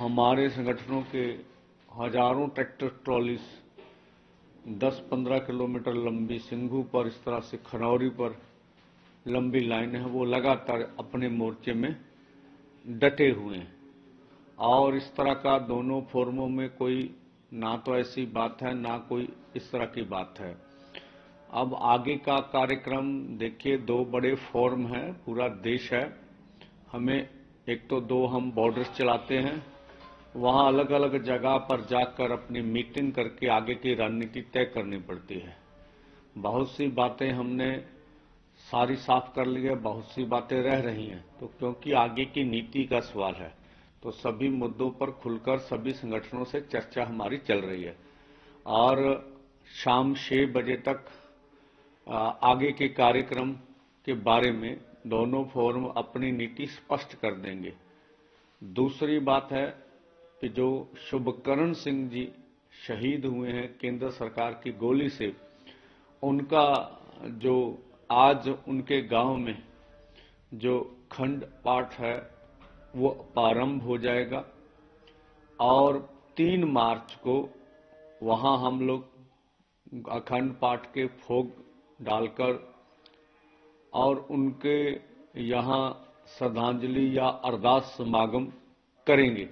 हमारे संगठनों के हजारों ट्रैक्टर ट्रॉलीज 10-15 किलोमीटर लंबी सिंघू पर, इस तरह से खनौरी पर लंबी लाइन है, वो लगातार अपने मोर्चे में डटे हुए हैं। और इस तरह का दोनों फोरमों में कोई ना तो ऐसी बात है ना कोई इस तरह की बात है। अब आगे का कार्यक्रम देखिए, दो बड़े फोरम हैं, पूरा देश है। हमें एक तो दो हम बॉर्डर्स चलाते हैं, वहां अलग अलग जगह पर जाकर अपनी मीटिंग करके आगे की रणनीति तय करनी पड़ती है। बहुत सी बातें हमने सारी साफ कर ली है, बहुत सी बातें रह रही हैं। तो क्योंकि आगे की नीति का सवाल है, तो सभी मुद्दों पर खुलकर सभी संगठनों से चर्चा हमारी चल रही है। और शाम 6 बजे तक आगे के कार्यक्रम के बारे में दोनों फोरम अपनी नीति स्पष्ट कर देंगे। दूसरी बात है कि जो शुभकरण सिंह जी शहीद हुए हैं केंद्र सरकार की गोली से, उनका जो आज उनके गांव में जो खंड पाठ है वो प्रारंभ हो जाएगा और 3 मार्च को वहां हम लोग अखंड पाठ के भोग डालकर और उनके यहां श्रद्धांजलि या अरदास समागम करेंगे।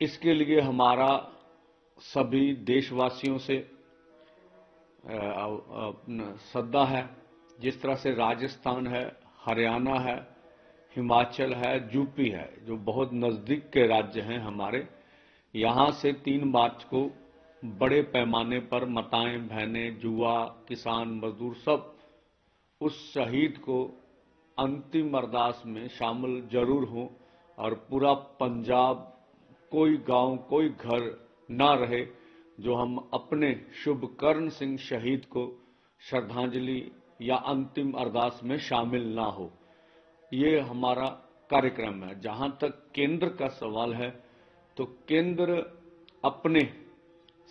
इसके लिए हमारा सभी देशवासियों से श्रद्धा है। जिस तरह से राजस्थान है, हरियाणा है, हिमाचल है, यूपी है, जो बहुत नजदीक के राज्य हैं हमारे, यहां से 3 मार्च को बड़े पैमाने पर माताएं, बहनें, युवा, किसान, मजदूर सब उस शहीद को अंतिम अरदास में शामिल जरूर हों। और पूरा पंजाब, कोई गांव, कोई घर ना रहे जो हम अपने शुभकर्ण सिंह शहीद को श्रद्धांजलि या अंतिम अरदास में शामिल ना हो। ये हमारा कार्यक्रम है। जहां तक केंद्र का सवाल है, तो केंद्र अपने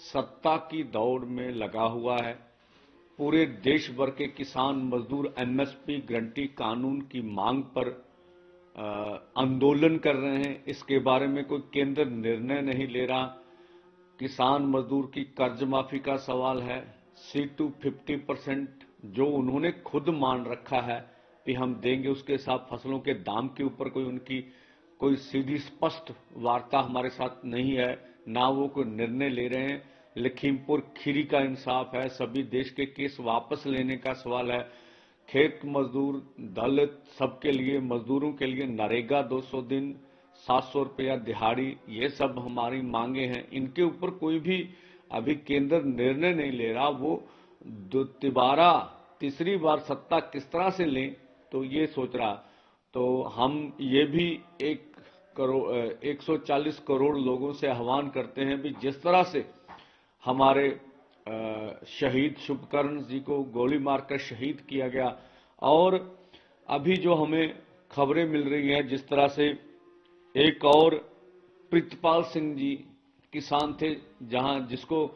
सत्ता की दौड़ में लगा हुआ है। पूरे देश भर के किसान मजदूर एमएसपी गारंटी कानून की मांग पर आंदोलन कर रहे हैं। इसके बारे में कोई केंद्र निर्णय नहीं ले रहा। किसान मजदूर की कर्ज माफी का सवाल है, C2 50% जो उन्होंने खुद मान रखा है कि हम देंगे, उसके साथ फसलों के दाम के ऊपर कोई उनकी कोई सीधी स्पष्ट वार्ता हमारे साथ नहीं है, ना वो कोई निर्णय ले रहे हैं। लखीमपुर खीरी का इंसाफ है, सभी देश के केस वापस लेने का सवाल है। खेत मजदूर, दलित, सबके लिए, मजदूरों के लिए नरेगा 200 दिन, 700 रुपया दिहाड़ी, ये सब हमारी मांगे हैं। इनके ऊपर कोई भी अभी केंद्र निर्णय नहीं ले रहा। वो दोबारा तीसरी बार सत्ता किस तरह से लें, तो ये सोच रहा। तो हम ये भी 140 करोड़ लोगों से आह्वान करते हैं भी, जिस तरह से हमारे शहीद शुभकर्ण जी को गोली मारकर शहीद किया गया, और अभी जो हमें खबरें मिल रही हैं, जिस तरह से एक और प्रीतपाल सिंह जी किसान थे, जिसको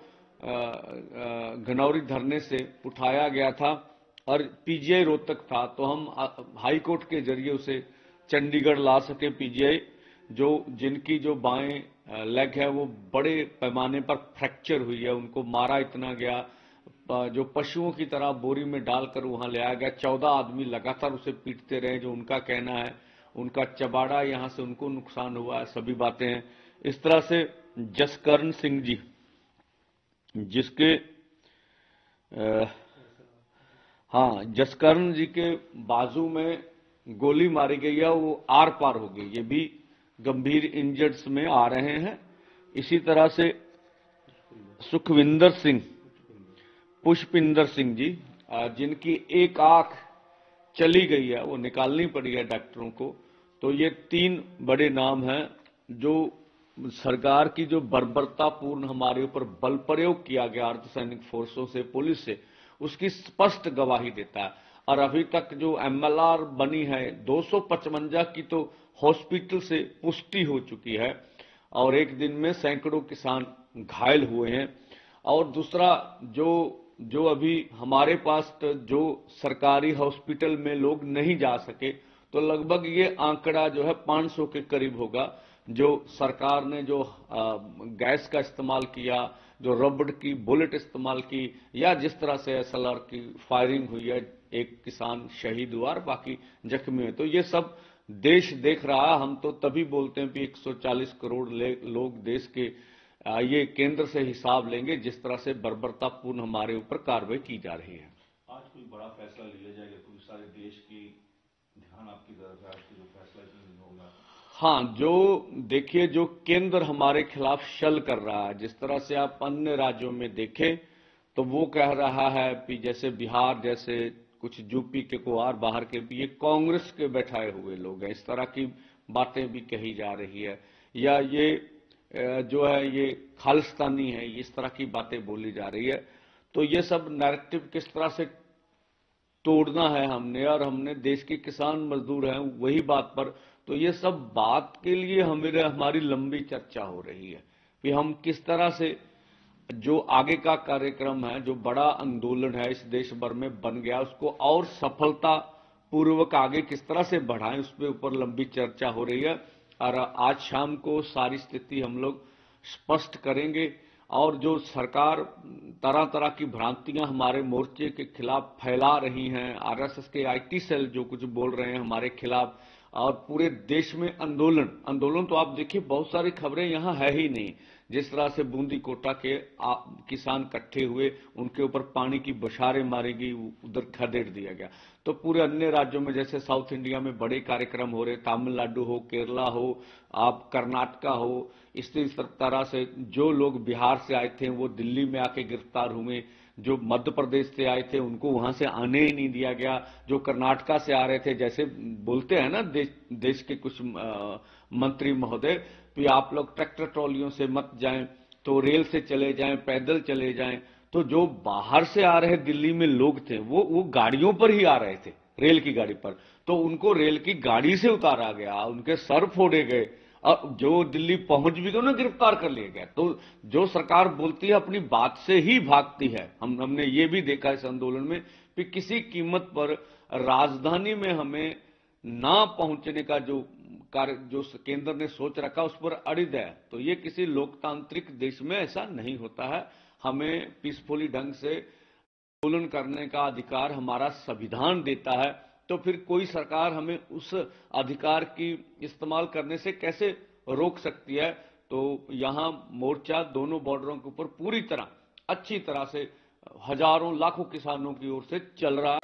घनौरी धरने से उठाया गया था और पीजीआई रोहतक था, तो हम हाई कोर्ट के जरिए उसे चंडीगढ़ ला सके। पीजीआई जिनकी जो बाएं लेग है वो बड़े पैमाने पर फ्रैक्चर हुई है, उनको मारा इतना गया, जो पशुओं की तरह बोरी में डालकर वहां ले आया गया। 14 आदमी लगातार उसे पीटते रहे, जो उनका कहना है। उनका चबाड़ा, यहां से उनको नुकसान हुआ है, सभी बातें हैं। इस तरह से जसकरण सिंह जी, जिसके जसकरण जी के बाजू में गोली मारी गई है, वो आर पार हो गई, ये भी गंभीर इंजर्ड्स में आ रहे हैं। इसी तरह से सुखविंदर सिंह, पुष्पिंदर सिंह जी, जिनकी एक आंख चली गई है, वो निकालनी पड़ी है डॉक्टरों को। तो ये 3 बड़े नाम हैं जो सरकार की जो बर्बरतापूर्ण हमारे ऊपर बल प्रयोग किया गया अर्धसैनिक फोर्सों से, पुलिस से, उसकी स्पष्ट गवाही देता है। और अभी तक जो MLR बनी है 255 की, तो हॉस्पिटल से पुष्टि हो चुकी है और एक दिन में सैकड़ों किसान घायल हुए हैं। और दूसरा, जो अभी हमारे पास जो सरकारी हॉस्पिटल में लोग नहीं जा सके, तो लगभग ये आंकड़ा जो है 500 के करीब होगा, जो सरकार ने जो गैस का इस्तेमाल किया, जो रबड़ की बुलेट इस्तेमाल की, या जिस तरह से एसएलआर की फायरिंग हुई है, एक किसान शहीद हुआ और बाकी जख्मी हुए, तो ये सब देश देख रहा है। हम तो तभी बोलते हैं कि 140 करोड़ लोग देश के ये केंद्र से हिसाब लेंगे जिस तरह से बर्बरतापूर्ण हमारे ऊपर कार्रवाई की जा रही है। आज कोई बड़ा फैसला लिया जाएगा, क्योंकि सारे देश की ध्यान आपकी तरफ है, आज जो फैसला होगा। हाँ, जो देखिए, जो केंद्र हमारे खिलाफ शल कर रहा है, जिस तरह से आप अन्य राज्यों में देखें तो वो कह रहा है कि जैसे बिहार जैसे कुछ यूपी के को और बाहर के भी ये कांग्रेस के बैठाए हुए लोग हैं, इस तरह की बातें भी कही जा रही है, या ये जो है ये खालिस्तानी है, इस तरह की बातें बोली जा रही है। तो ये सब नैरेटिव किस तरह से तोड़ना है हमने, और हमने देश के किसान मजदूर हैं वही बात पर, तो ये सब बात के लिए हमारी लंबी चर्चा हो रही है कि हम किस तरह से जो आगे का कार्यक्रम है, जो बड़ा आंदोलन है इस देश भर में बन गया, उसको और सफलता पूर्वक आगे किस तरह से बढ़ाएं, उस पर ऊपर लंबी चर्चा हो रही है। और आज शाम को सारी स्थिति हम लोग स्पष्ट करेंगे। और जो सरकार तरह तरह की भ्रांतियां हमारे मोर्चे के खिलाफ फैला रही हैं, आरएसएस के आईटी सेल जो कुछ बोल रहे हैं हमारे खिलाफ, और पूरे देश में आंदोलन तो आप देखिए बहुत सारी खबरें यहां है ही नहीं। जिस तरह से बूंदी कोटा के किसान इकट्ठे हुए, उनके ऊपर पानी की बौछारें मारी गई, उधर खदेड़ दिया गया। तो पूरे अन्य राज्यों में जैसे साउथ इंडिया में बड़े कार्यक्रम हो रहे, तमिलनाडु हो, केरला हो, आप कर्नाटका हो, इसी तरह से जो लोग बिहार से आए थे वो दिल्ली में आके गिरफ्तार हुए, जो मध्य प्रदेश से आए थे उनको वहां से आने ही नहीं दिया गया, जो कर्नाटका से आ रहे थे, जैसे बोलते हैं ना देश के कुछ मंत्री महोदय कि आप लोग ट्रैक्टर ट्रॉलियों से मत जाएं, तो रेल से चले जाएं, पैदल चले जाएं। तो जो बाहर से आ रहे दिल्ली में लोग थे वो गाड़ियों पर ही आ रहे थे, रेल की गाड़ी पर, तो उनको रेल की गाड़ी से उतारा गया, उनके सर फोड़े गए, और जो दिल्ली पहुंच भी गए उन्हें गिरफ्तार कर लिया गया। तो जो सरकार बोलती है अपनी बात से ही भागती है। हमने ये भी देखा इस आंदोलन में कि किसी कीमत पर राजधानी में हमें ना पहुंचने का जो कार्य जो केंद्र ने सोच रखा उस पर अड़िग है। तो ये किसी लोकतांत्रिक देश में ऐसा नहीं होता है। हमें पीसफुली ढंग से आंदोलन करने का अधिकार हमारा संविधान देता है, तो फिर कोई सरकार हमें उस अधिकार की इस्तेमाल करने से कैसे रोक सकती है। तो यहां मोर्चा दोनों बॉर्डरों के ऊपर पूरी तरह अच्छी तरह से हजारों लाखों किसानों की ओर से चल रहा है।